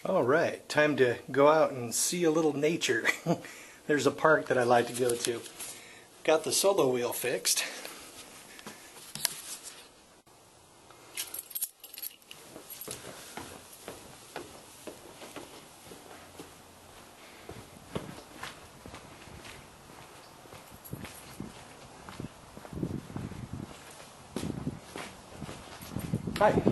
All right, time to go out and see a little nature. There's a park that I like to go to. Got the Solowheel fixed. Hi.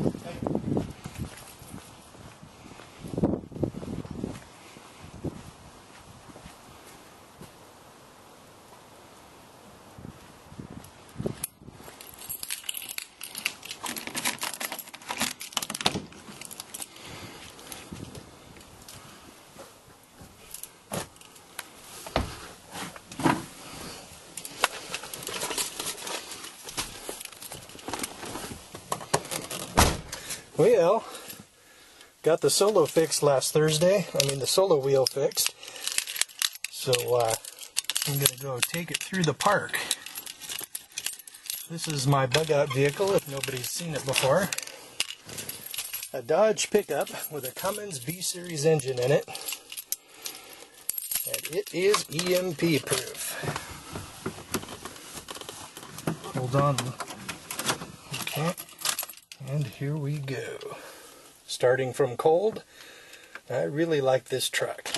Well, got the Solo fixed last Thursday. The Solowheel fixed. So I'm going to go take it through the park. This is my bug out vehicle if nobody's seen it before. A Dodge pickup with a Cummins B-Series engine in it. And it is EMP proof. Hold on. Okay. And here we go. Starting from cold, I really like this truck.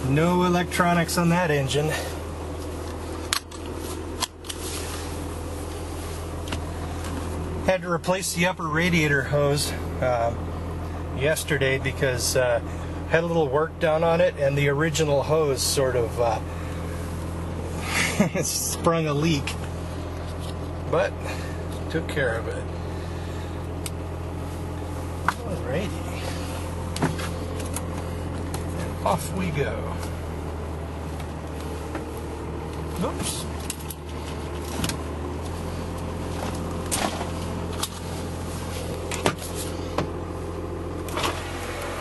No electronics on that engine. Had to replace the upper radiator hose yesterday because had a little work done on it, and the original hose sort of sprung a leak, but took care of it. Alrighty, and off we go. Oops.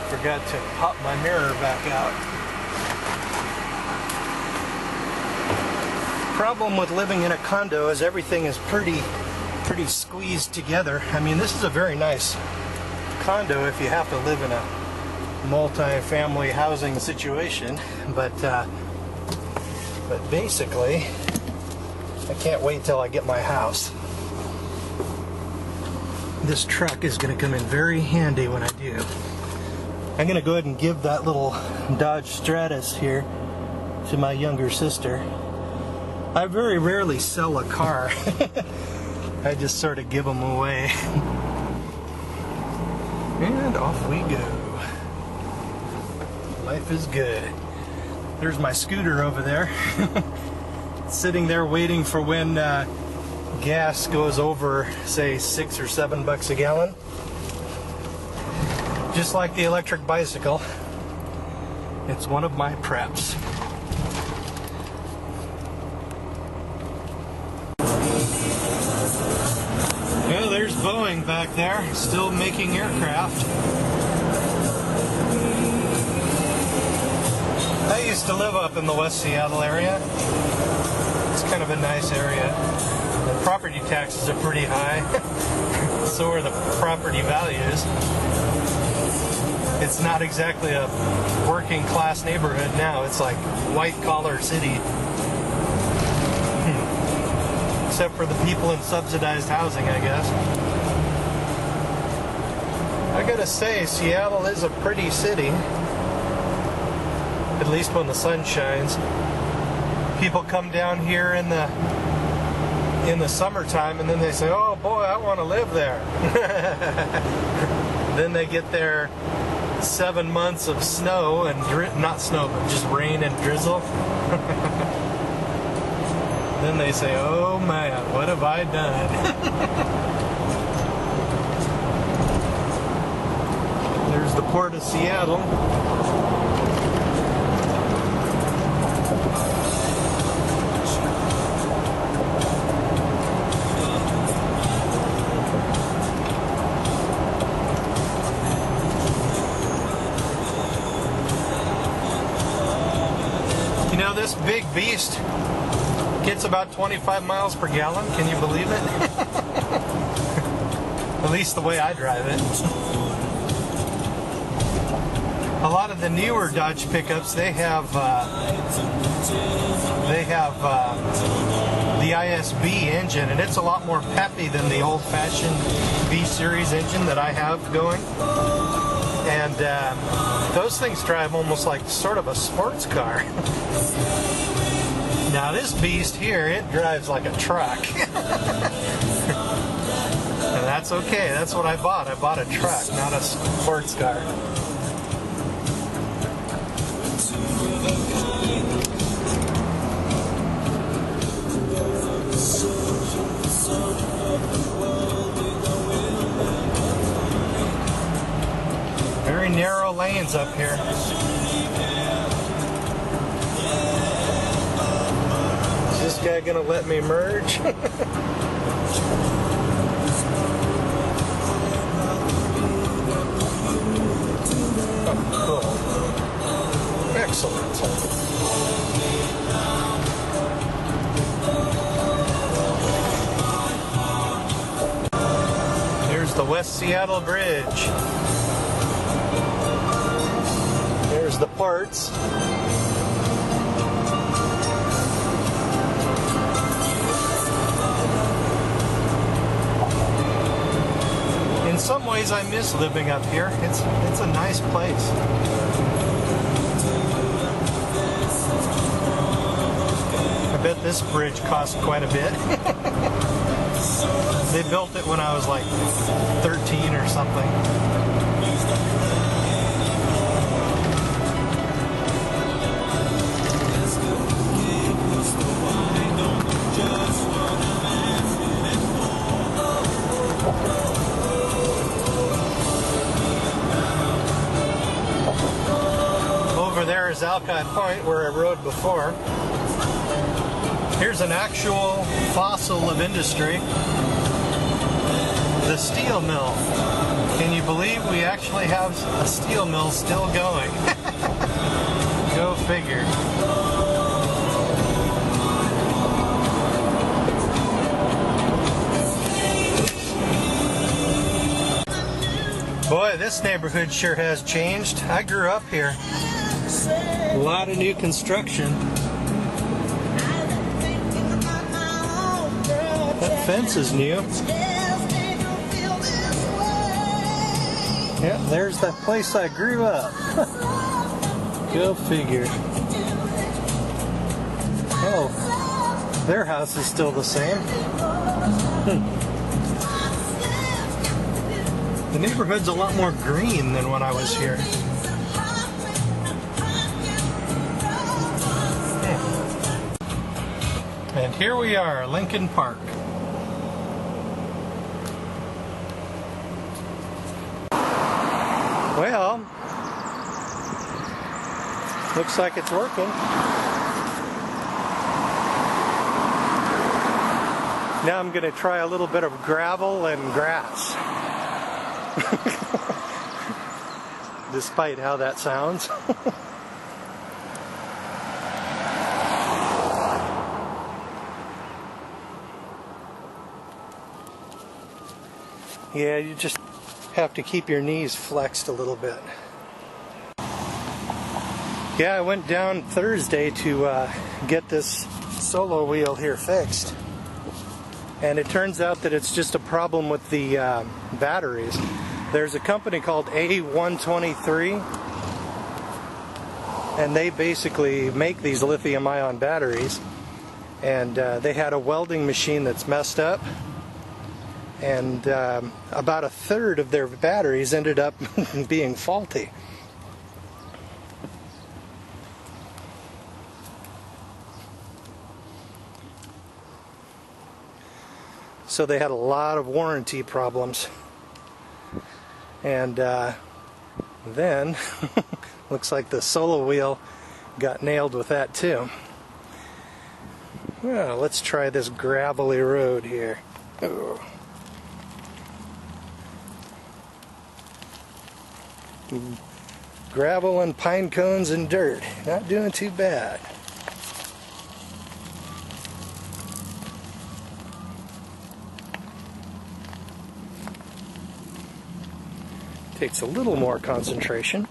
Forgot to pop my mirror back out. Problem with living in a condo is everything is pretty squeezed together. This is a very nice condo if you have to live in a multi-family housing situation, but basically I can't wait till I get my house. This truck is going to come in very handy when I do. I'm going to go ahead and give that little Dodge Stratus here to my younger sister. I very rarely sell a car. I just sort of give them away. And off we go. Life is good. There's my scooter over there. Sitting there waiting for when gas goes over, say, $6 or $7 a gallon. Just like the electric bicycle, it's one of my preps. Well, there's Boeing back there, still making aircraft. I used to live up in the West Seattle area. It's kind of a nice area. The property taxes are pretty high. So are the property values. It's not exactly a working class neighborhood now. It's like white collar city. Except for the people in subsidized housing, I guess. I gotta say, Seattle is a pretty city. At least when the sun shines. People come down here in the summertime and then they say, oh boy, I want to live there. Then they get their 7 months of snow and not snow, but just rain and drizzle. Then they say, oh man, what have I done? There's the Port of Seattle. You know, this big beast Gets about 25 miles per gallon. Can you believe it? At least the way I drive it. A lot of the newer Dodge pickups, they have the ISB engine, and it's a lot more peppy than the old-fashioned V-Series engine that I have going. And those things drive almost like sort of a sports car. Now this beast here, it drives like a truck. And that's okay, that's what I bought. I bought a truck, not a sports car. Very narrow lanes up here. Is this guy gonna let me merge? Oh, cool. Excellent. Here's the West Seattle Bridge. There's the parts. In some ways I miss living up here. It's a nice place. I bet this bridge cost quite a bit. They built it when I was like 13 or something. Over there is Alki Point, where I rode before. Here's an actual fossil of industry. The steel mill. Can you believe we actually have a steel mill still going? Go figure. Boy, this neighborhood sure has changed. I grew up here. A lot of new construction. That fence is new. Yeah, there's that place I grew up. Go figure. Oh, their house is still the same. The neighborhood's a lot more green than when I was here. And here we are, Lincoln Park. Well, looks like it's working. Now I'm going to try a little bit of gravel and grass. Despite how that sounds. Yeah, you just have to keep your knees flexed a little bit. Yeah, I went down Thursday to get this Solowheel here fixed. And it turns out that it's just a problem with the batteries. There's a company called A123, and they basically make these lithium ion batteries. And they had a welding machine that's messed up. And about a third of their batteries ended up being faulty. So they had a lot of warranty problems. And then looks like the Solowheel got nailed with that too. Well, let's try this gravelly road here. Oh. Gravel and pine cones and dirt. Not doing too bad. Takes a little more concentration.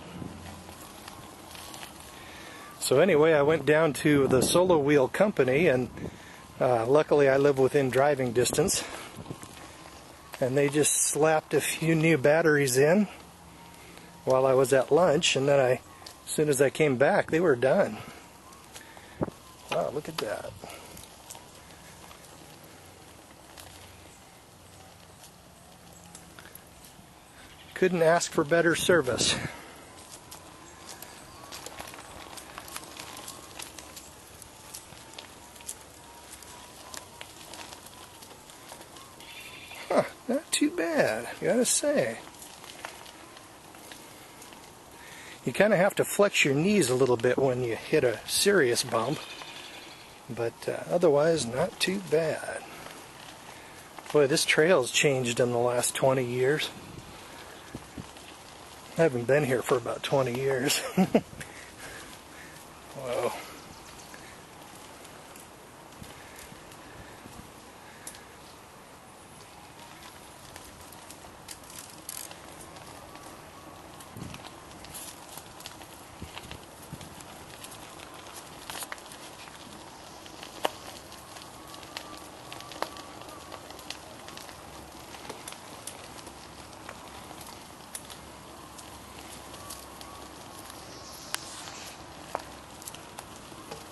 So anyway, I went down to the Solowheel company, and luckily I live within driving distance. And they just slapped a few new batteries in while I was at lunch, and then as soon as I came back, they were done. Wow, look at that. Couldn't ask for better service. Huh, not too bad, gotta say. You kind of have to flex your knees a little bit when you hit a serious bump, but otherwise not too bad. Boy, this trail's changed in the last 20 years. I haven't been here for about 20 years. Whoa.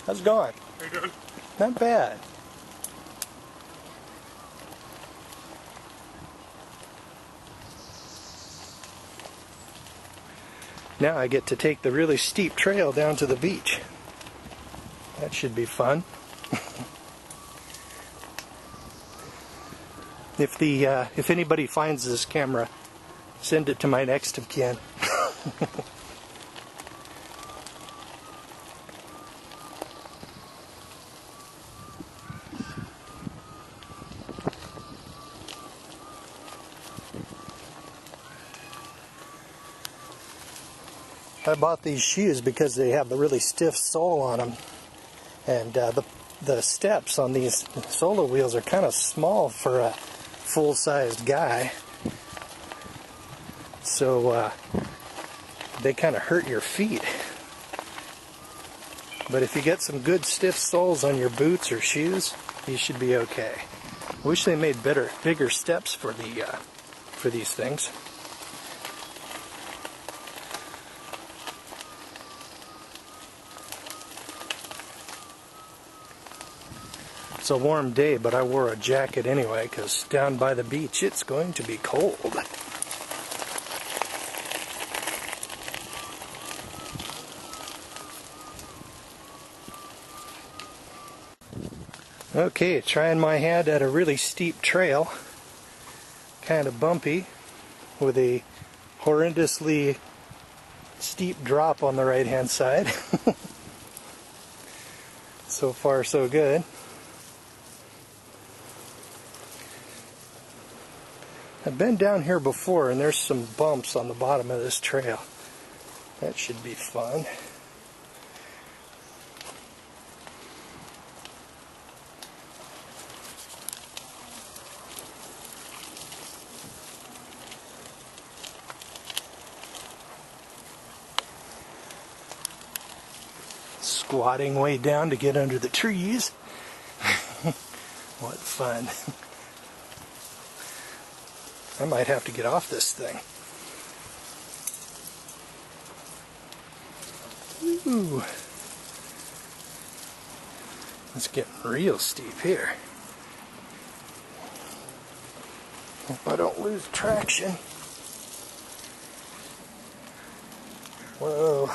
How's it going? Very good. Not bad. Now I get to take the really steep trail down to the beach. That should be fun. If anybody finds this camera, send it to my next of kin. I bought these shoes because they have the really stiff sole on them, and the steps on these Solowheels are kind of small for a full-sized guy, so they kind of hurt your feet. But if you get some good stiff soles on your boots or shoes, you should be okay. I wish they made bigger steps for these things. It's a warm day, but I wore a jacket anyway, because down by the beach it's going to be cold. Okay, trying my hand at a really steep trail. Kind of bumpy, with a horrendously steep drop on the right hand side. So far so good. I've been down here before, and there's some bumps on the bottom of this trail. That should be fun. Squatting way down to get under the trees. What fun. I might have to get off this thing. Ooh. It's getting real steep here. Hope I don't lose traction. Whoa.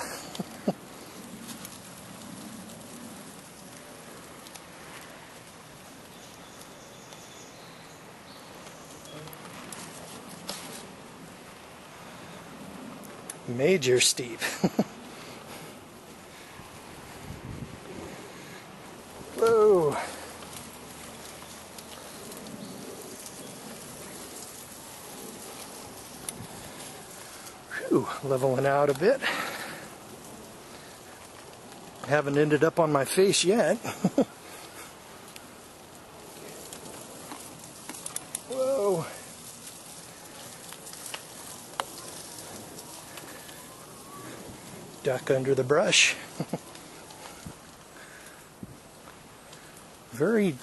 Major steep. Whoa. Whew, leveling out a bit. Haven't ended up on my face yet. Whoa. duck under the brush. Very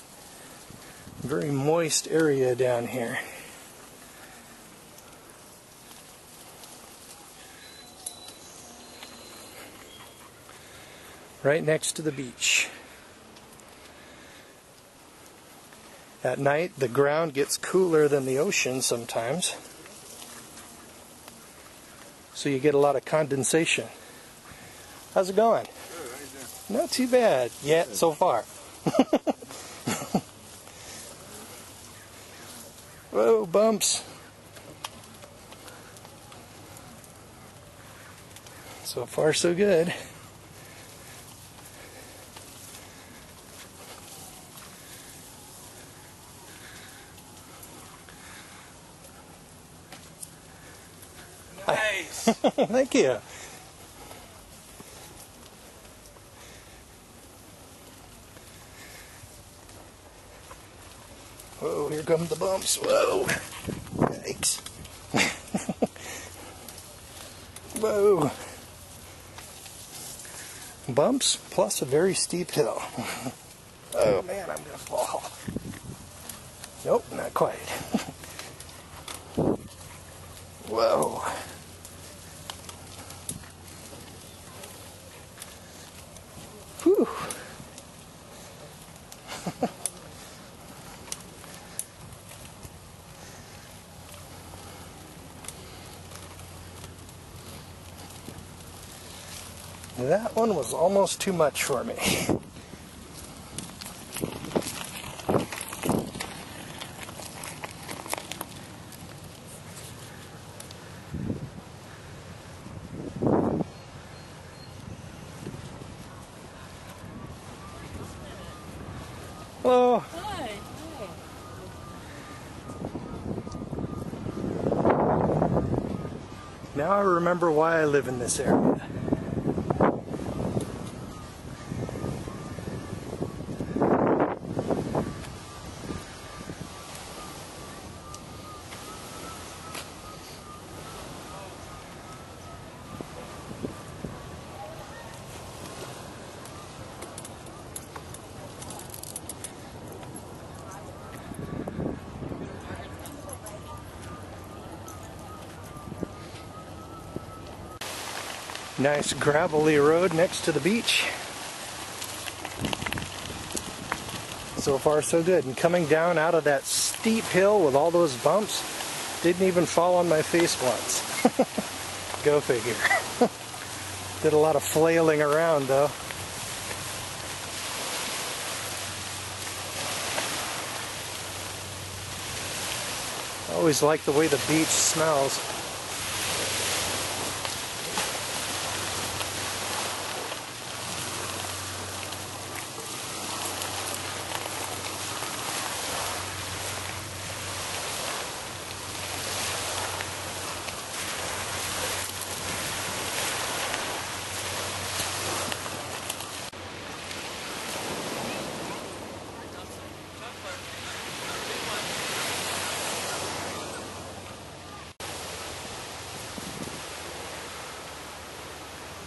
moist area down here. Right next to the beach. At night, the ground gets cooler than the ocean sometimes, so you get a lot of condensation. How's it going? Good, how you doing? Not too bad yet so far. Whoa, bumps. So far, so good. Nice! Thank you. Whoa, here come the bumps. Whoa. Yikes. Whoa. Bumps plus a very steep hill. Oh man, I'm gonna fall. Nope, not quite. Whoa. Whew. That one was almost too much for me. Hello. Hi. Now I remember why I live in this area. Nice gravelly road next to the beach. So far so good. And coming down out of that steep hill with all those bumps, didn't even fall on my face once. Go figure. Did a lot of flailing around though. I always like the way the beach smells.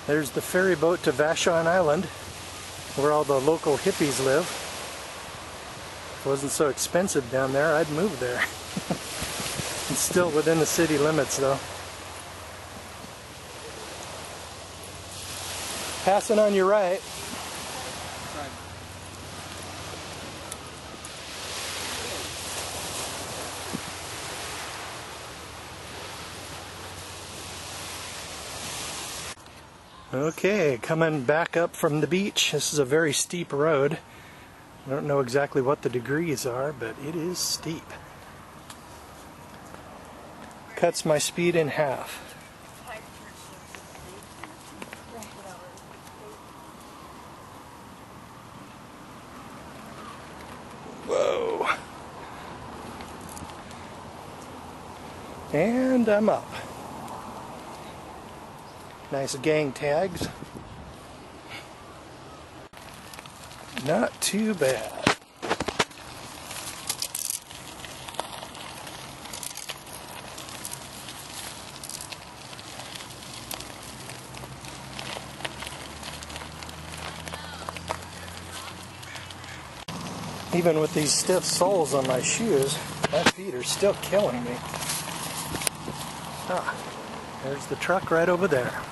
There's the ferry boat to Vashon Island, where all the local hippies live. If it wasn't so expensive down there, I'd move there. It's still within the city limits though. Passing on your right. Okay, coming back up from the beach. This is a very steep road. I don't know exactly what the degrees are, but it is steep. Cuts my speed in half. Whoa. And I'm up. Nice gang tags. Not too bad. Even with these stiff soles on my shoes, my feet are still killing me. Ah, there's the truck right over there.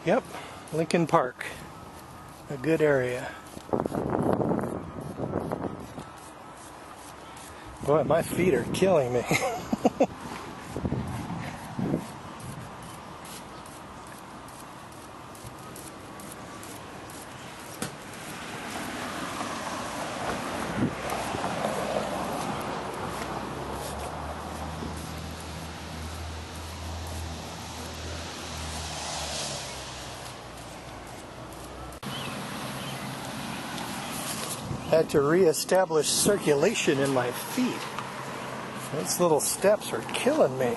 Yep, Lincoln Park, a good area. Boy, my feet are killing me. Had to reestablish circulation in my feet. These little steps are killing me.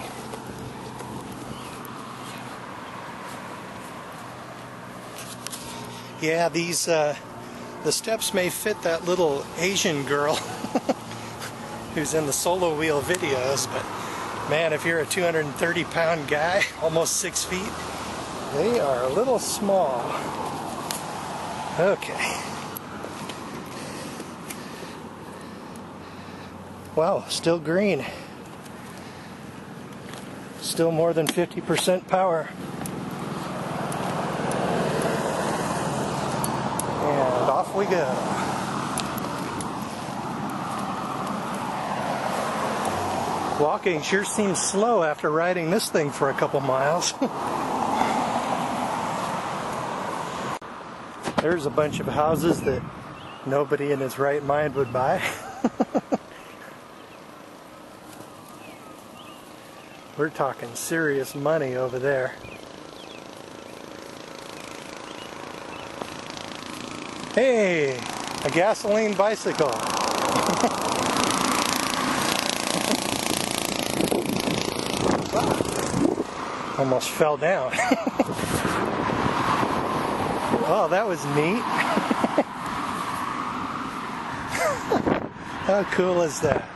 Yeah, these the steps may fit that little Asian girl who's in the Solowheel videos, but man, if you're a 230-pound guy, almost 6 feet, they are a little small. Okay. Wow, still green. Still more than 50% power. And off we go. Walking sure seems slow after riding this thing for a couple miles. There's a bunch of houses that nobody in his right mind would buy. We're talking serious money over there. Hey, a gasoline bicycle. Almost fell down. Oh, that was neat. How cool is that?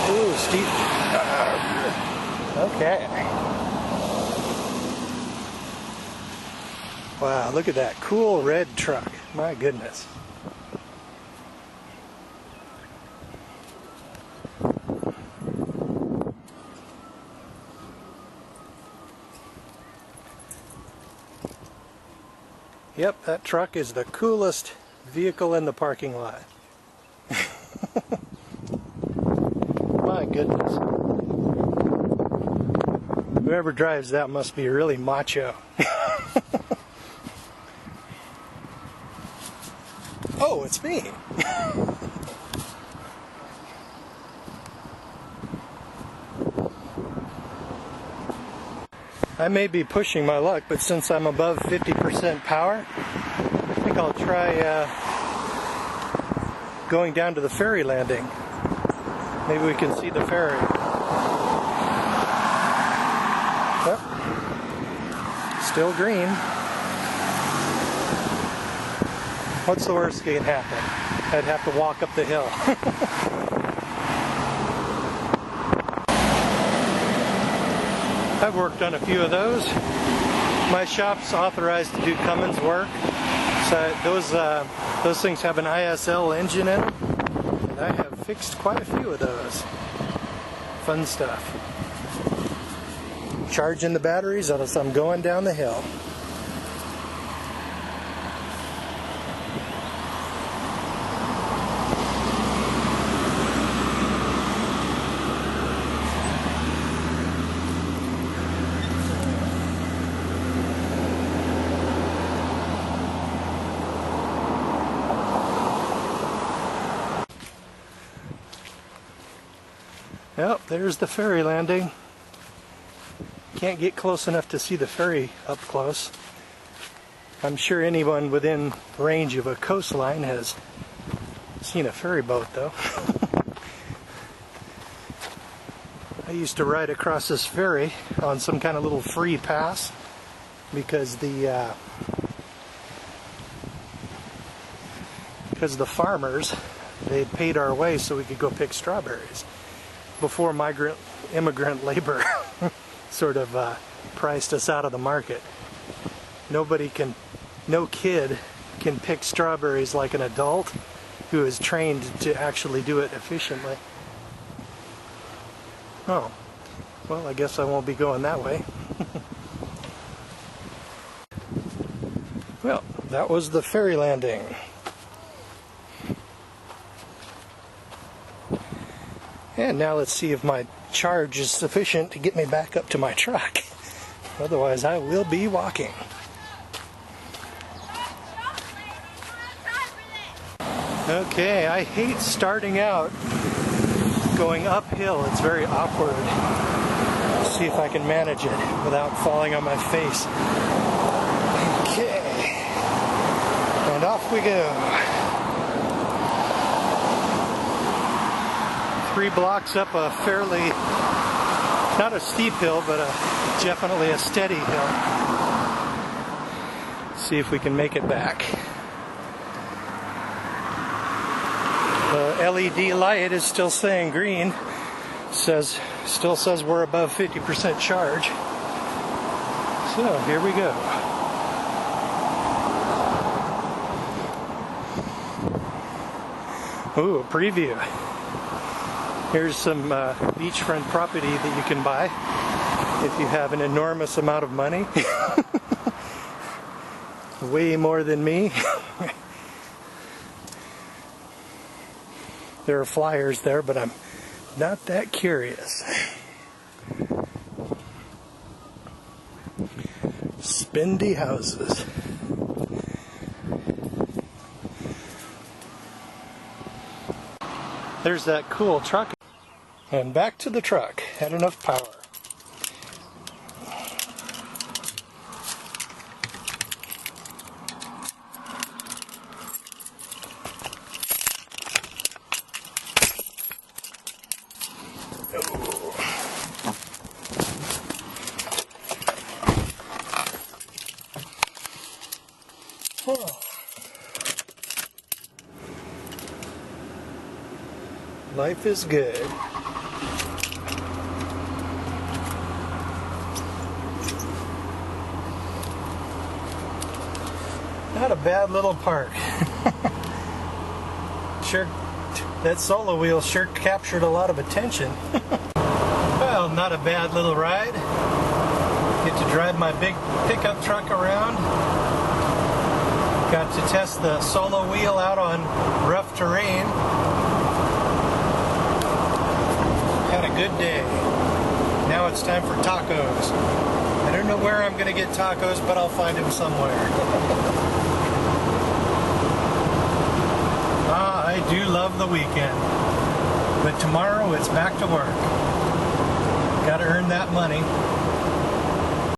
Ooh, steep. Okay. Wow, look at that cool red truck. My goodness. Yep, that truck is the coolest vehicle in the parking lot. My goodness. Whoever drives that must be really macho. Oh, it's me. I may be pushing my luck, but since I'm above 50% power, think I'll try going down to the ferry landing. Maybe we can see the ferry. Yep. Still green. What's the worst that can happen? I'd have to walk up the hill. I've worked on a few of those. My shop's authorized to do Cummins work. So those things have an ISL engine in them. And I have fixed quite a few of those. Fun stuff. Charging the batteries as I'm going down the hill. Yep, there's the ferry landing. Can't get close enough to see the ferry up close. I'm sure anyone within range of a coastline has seen a ferry boat though. I used to ride across this ferry on some kind of little free pass because the farmers, they paid our way so we could go pick strawberries before immigrant labor sort of priced us out of the market. No kid can pick strawberries like an adult who is trained to actually do it efficiently. Oh, well, I guess I won't be going that way. Well, that was the ferry landing. And now let's see if my charge is sufficient to get me back up to my truck. Otherwise, I will be walking. Okay, I hate starting out going uphill. It's very awkward. Let's see if I can manage it without falling on my face. Okay. And off we go. 3 blocks up a fairly, not a steep hill, but definitely a steady hill. See if we can make it back. The LED light is still saying green. Still says we're above 50% charge. So here we go. Ooh, a preview. Here's some beachfront property that you can buy if you have an enormous amount of money. Way more than me. There are flyers there, but I'm not that curious. Spendy houses. There's that cool truck. And back to the truck. Had enough power. Oh. Life is good. Not a bad little park. Sure, that Solowheel sure captured a lot of attention. Well, not a bad little ride. Get to drive my big pickup truck around. Got to test the Solowheel out on rough terrain. Had a good day. Now it's time for tacos. I don't know where I'm going to get tacos, but I'll find them somewhere. I do love the weekend, but tomorrow it's back to work. Got to earn that money.